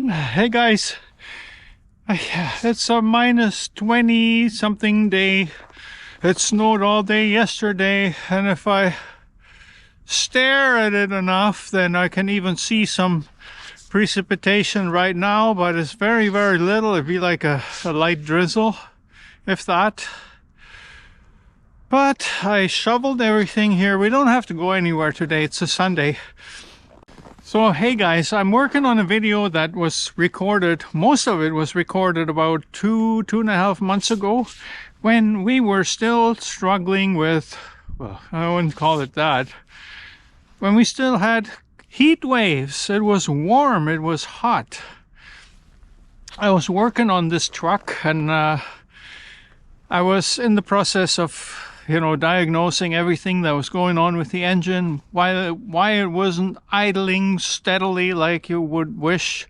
Hey guys, it's a minus 20 something day. It snowed all day yesterday, and if I stare at it enough, then I can even see some precipitation right now, but it's very little. It'd be like a light drizzle, if that. But I shoveled everything here. We don't have to go anywhere today. It's a Sunday. So hey guys, I'm working on a video that was recorded, most of it was recorded about two and a half months ago, when we were still struggling with, well, I wouldn't call it that, when we still had heat waves. It was warm, it was hot. I was working on this truck, and I was in the process of diagnosing everything that was going on with the engine, why it wasn't idling steadily like you would wish,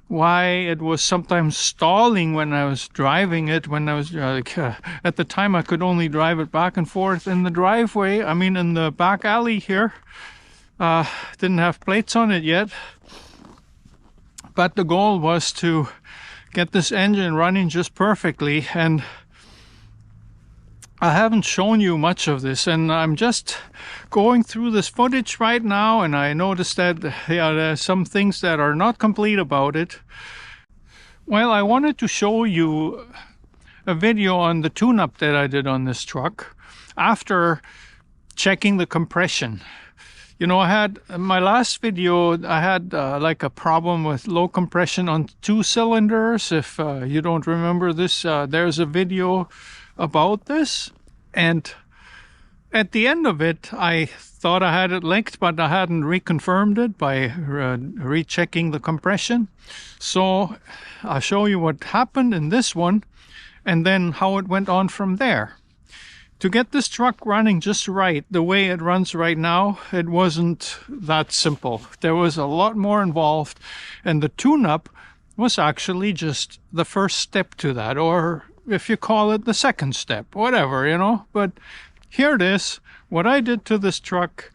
why it was sometimes stalling when I was driving it, when I was at the time I could only drive it back and forth in the driveway, in the back alley here. Didn't have plates on it yet, but the goal was to get this engine running just perfectly, and I haven't shown you much of this, and I'm just going through this footage right now, and I noticed that there's some things that are not complete about it. Well, I wanted to show you a video on the tune-up that I did on this truck after checking the compression. I had in my last video, I had like a problem with low compression on 2 cylinders. If you don't remember this, there's a video about this, and at the end of it I thought I had it linked, but I hadn't reconfirmed it by rechecking the compression. So I'll show you what happened in this one and then how it went on from there. To get this truck running just right, the way it runs right now, it wasn't that simple. There was a lot more involved, and the tune-up was actually just the first step to that, or if you call it the second step, whatever, but here it is, what I did to this truck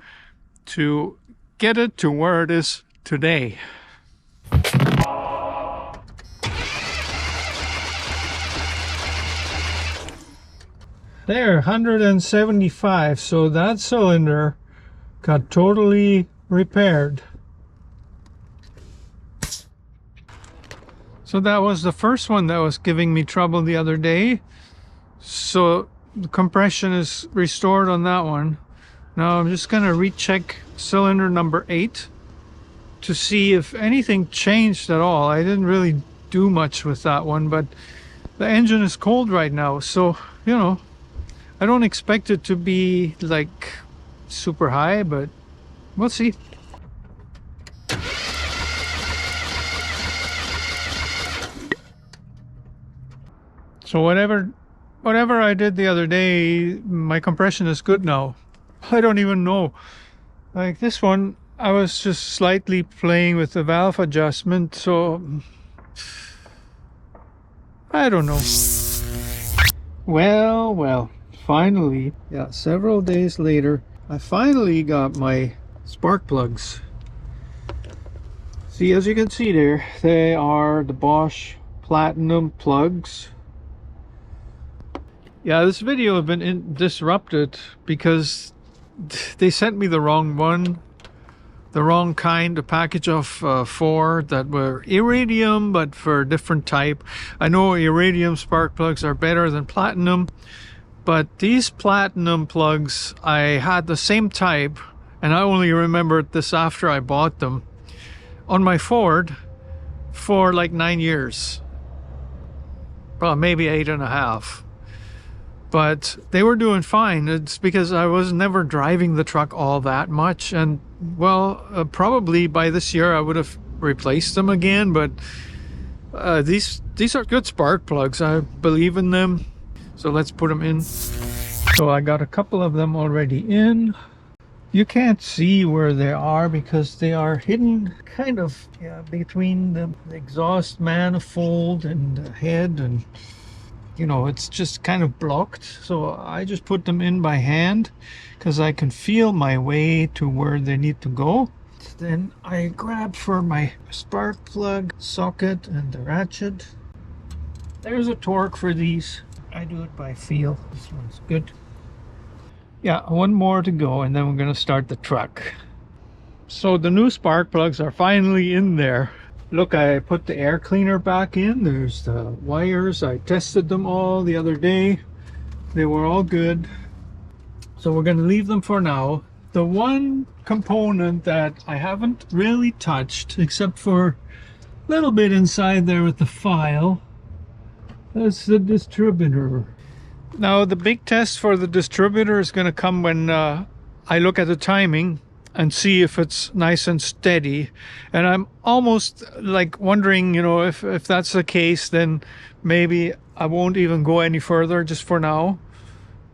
to get it to where it is today. There, 175, so that cylinder got totally repaired. So that was the first one that was giving me trouble the other day. So the compression is restored on that one. Now I'm just going to recheck cylinder number 8 to see if anything changed at all. I didn't really do much with that one, but the engine is cold right now. So, I don't expect it to be like super high, but we'll see. So whatever I did the other day, my compression is good now. I don't even know. Like this one, I was just slightly playing with the valve adjustment, so I don't know. Well, finally, several days later, I finally got my spark plugs. See, as you can see there, they are the Bosch Platinum plugs. Yeah, this video has been disrupted because they sent me the wrong one, the wrong kind, a package of 4 that were iridium, but for a different type. I know iridium spark plugs are better than platinum, but these platinum plugs, I had the same type, and I only remembered this after I bought them, on my Ford for like 9 years. Well, maybe 8.5. But they were doing fine. It's because I was never driving the truck all that much, and well, probably by this year I would have replaced them again, but these are good spark plugs. I believe in them, so let's put them in. So I got a couple of them already in. You can't see where they are because they are hidden kind of between the exhaust manifold and the head, and it's just kind of blocked. So I just put them in by hand because I can feel my way to where they need to go. Then I grab for my spark plug socket and the ratchet. There's a torque for these. I do it by feel. This one's good. Yeah, one more to go and then we're going to start the truck. So the new spark plugs are finally in there. Look, I put the air cleaner back in. There's the wires. I tested them all the other day. They were all good. So we're going to leave them for now. The one component that I haven't really touched, except for a little bit inside there with the file, that's the distributor. Now the big test for the distributor is going to come when I look at the timing and see if it's nice and steady. And I'm almost like wondering, you know, if that's the case, then maybe I won't even go any further just for now.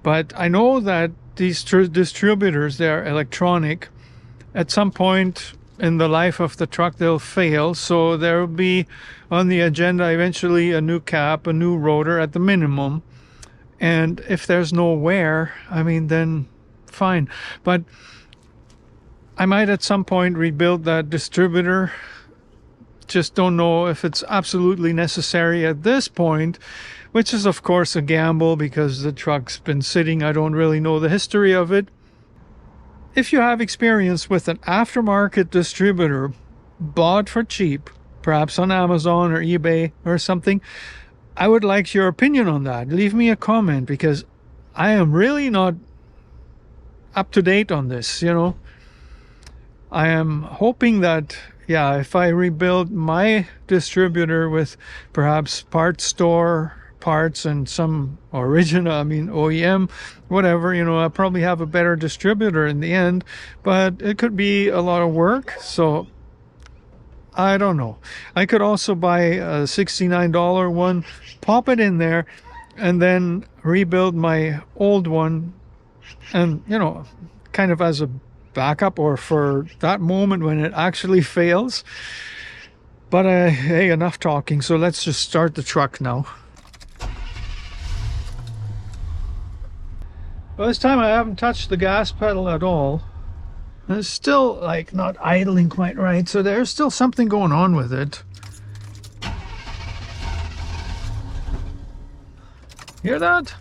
But I know that these distributors, they're electronic. At some point in the life of the truck, they'll fail. So there will be on the agenda eventually a new cap, a new rotor at the minimum. And if there's no wear, I mean, then fine. But I might at some point rebuild that distributor. Just don't know if it's absolutely necessary at this point, which is of course a gamble because the truck's been sitting. I don't really know the history of it. If you have experience with an aftermarket distributor bought for cheap, perhaps on Amazon or eBay or something, I would like your opinion on that. Leave me a comment because I am really not up to date on this, you know. I am hoping that, yeah, if I rebuild my distributor with perhaps parts store parts and some original, I mean OEM, whatever, you know, I'll probably have a better distributor in the end, but it could be a lot of work, so I don't know. I could also buy a $69 one, pop it in there, and then rebuild my old one, and, you know, kind of as a backup or for that moment when it actually fails. But hey, enough talking, so let's just start the truck now. Well, this time I haven't touched the gas pedal at all. And it's still like not idling quite right, so there's still something going on with it. Hear that?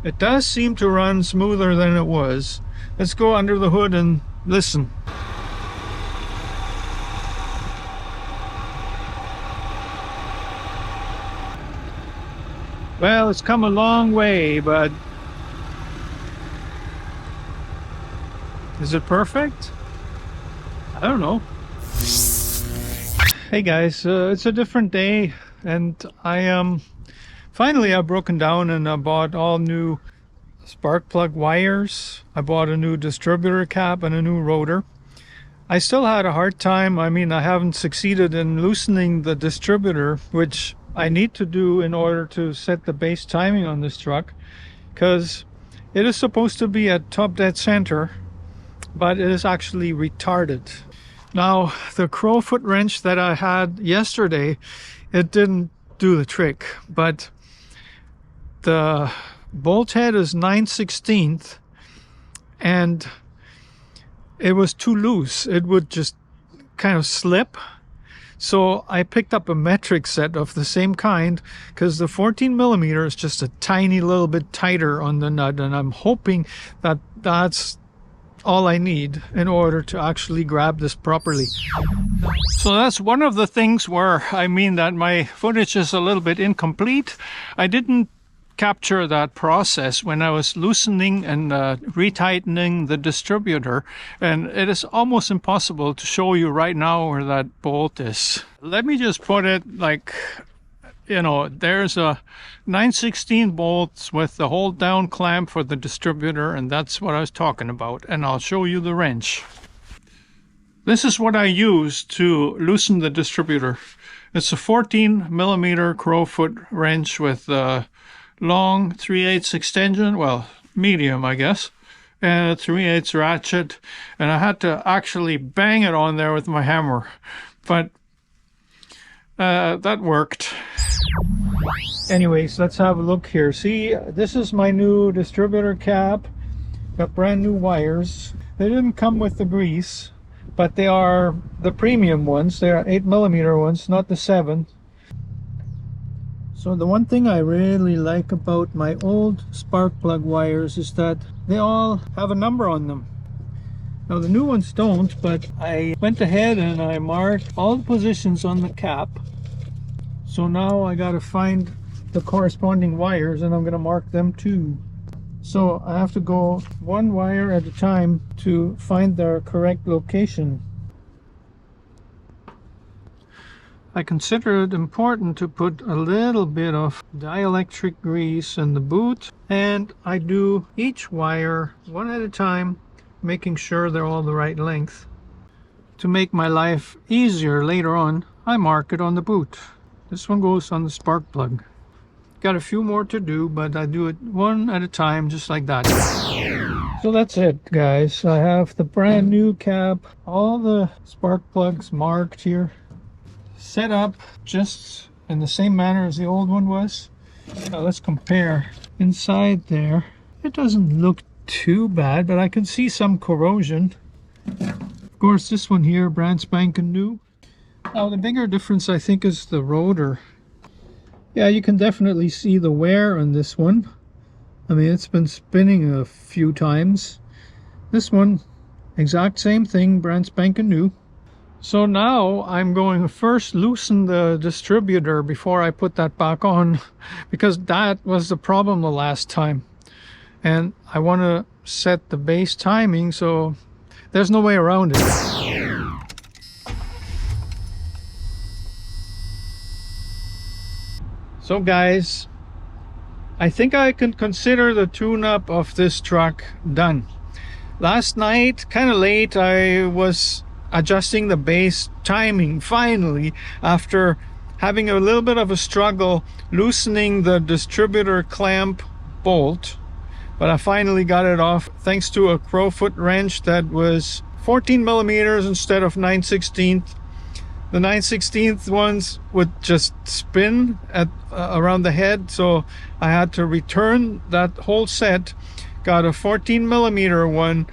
It does seem to run smoother than it was. Let's go under the hood and listen. Well, it's come a long way, but is it perfect? I don't know. Hey guys, it's a different day, and finally I've broken down and I bought all new spark plug wires. I bought a new distributor cap and a new rotor. I still had a hard time. I mean, I haven't succeeded in loosening the distributor, which I need to do in order to set the base timing on this truck, because it is supposed to be at top dead center, but it is actually retarded. Now, the crowfoot wrench that I had yesterday, it didn't do the trick, but the bolt head is 9/16, and it was too loose. It would just kind of slip. So I picked up a metric set of the same kind, because the 14mm is just a tiny little bit tighter on the nut, and I'm hoping that that's all I need in order to actually grab this properly. So that's one of the things where I mean that my footage is a little bit incomplete. I didn't capture that process when I was loosening and retightening the distributor, and it is almost impossible to show you right now where that bolt is. Let me just put it like, you know, there's a 9/16 bolts with the hold down clamp for the distributor, and that's what I was talking about, and I'll show you the wrench. This is what I use to loosen the distributor. It's a 14mm crowfoot wrench with long 3/8 extension, well, medium I guess, and a 3/8 ratchet, and I had to actually bang it on there with my hammer. But That worked. Anyways, let's have a look here. See, this is my new distributor cap. Got brand new wires. They didn't come with the grease, but they are the premium ones. They are 8mm ones, not the 7. So the one thing I really like about my old spark plug wires is that they all have a number on them. Now the new ones don't, but I went ahead and I marked all the positions on the cap. So now I got to find the corresponding wires, and I'm going to mark them too. So I have to go one wire at a time to find their correct location. I consider it important to put a little bit of dielectric grease in the boot, and I do each wire one at a time, making sure they're all the right length. To make my life easier later on, I mark it on the boot. This one goes on the spark plug. Got a few more to do, but I do it one at a time, just like that. So that's it, guys. I have the brand new cap, all the spark plugs marked here, set up just in the same manner as the old one was. Now let's compare. Inside there, it doesn't look too bad, but I can see some corrosion. Of course, this one here, brand spanking new. Now the bigger difference, I think, is the rotor. Yeah, you can definitely see the wear on this one. I mean, it's been spinning a few times. This one, exact same thing, brand spanking new. So now I'm going to first loosen the distributor before I put that back on, because that was the problem the last time. And I want to set the base timing, so there's no way around it. So guys, I think I can consider the tune-up of this truck done. Last night, kind of late, I was adjusting the base timing finally, after having a little bit of a struggle loosening the distributor clamp bolt. But I finally got it off thanks to a crowfoot wrench that was 14mm instead of 9/16. The 9/16 ones would just spin at around the head, so I had to return that whole set. Got a 14mm one,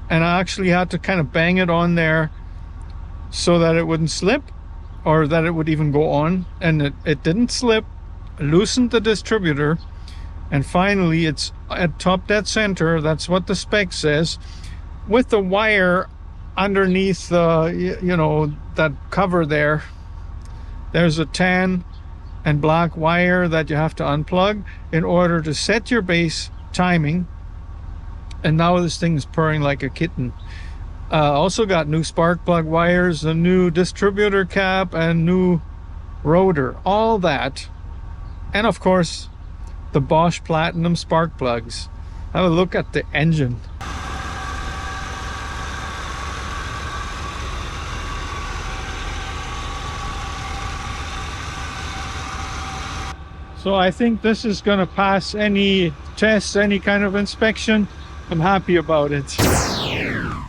and I actually had to kind of bang it on there so that it wouldn't slip, or that it would even go on, and it didn't slip. Loosened the distributor, and finally it's at top dead center. That's what the spec says, with the wire underneath the, you know, that cover there. There's a tan and black wire that you have to unplug in order to set your base timing. And now this thing is purring like a kitten. Also got new spark plug wires, a new distributor cap, and new rotor, all that. And of course the Bosch Platinum spark plugs. Have a look at the engine. So I think this is going to pass any test, any kind of inspection. I'm happy about it.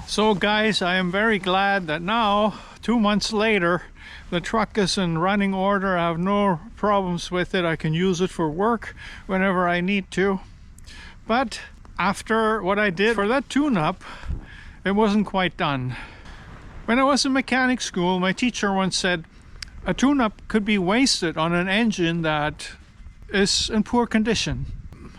So guys, I am very glad that now, 2 months later, the truck is in running order. I have no problems with it. I can use it for work whenever I need to. But after what I did for that tune-up, it wasn't quite done. When I was in mechanic school, my teacher once said, a tune-up could be wasted on an engine that is in poor condition.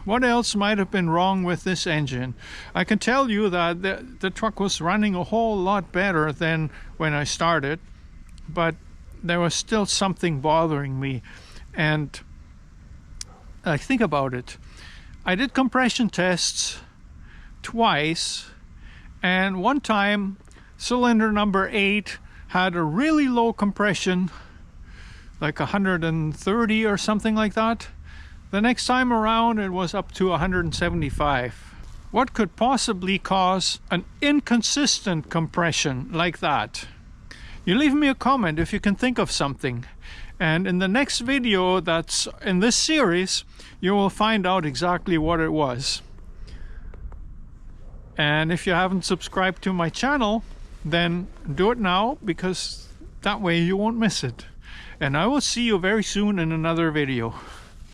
What else might have been wrong with this engine? I can tell you that the truck was running a whole lot better than when I started, but there was still something bothering me. And I think about it. I did compression tests twice, and one time cylinder number 8 had a really low compression, like 130 or something like that. The next time around it was up to 175. What could possibly cause an inconsistent compression like that? You leave me a comment if you can think of something. And in the next video that's in this series, you will find out exactly what it was. And if you haven't subscribed to my channel, then do it now, because that way you won't miss it. and I will see you very soon in another video.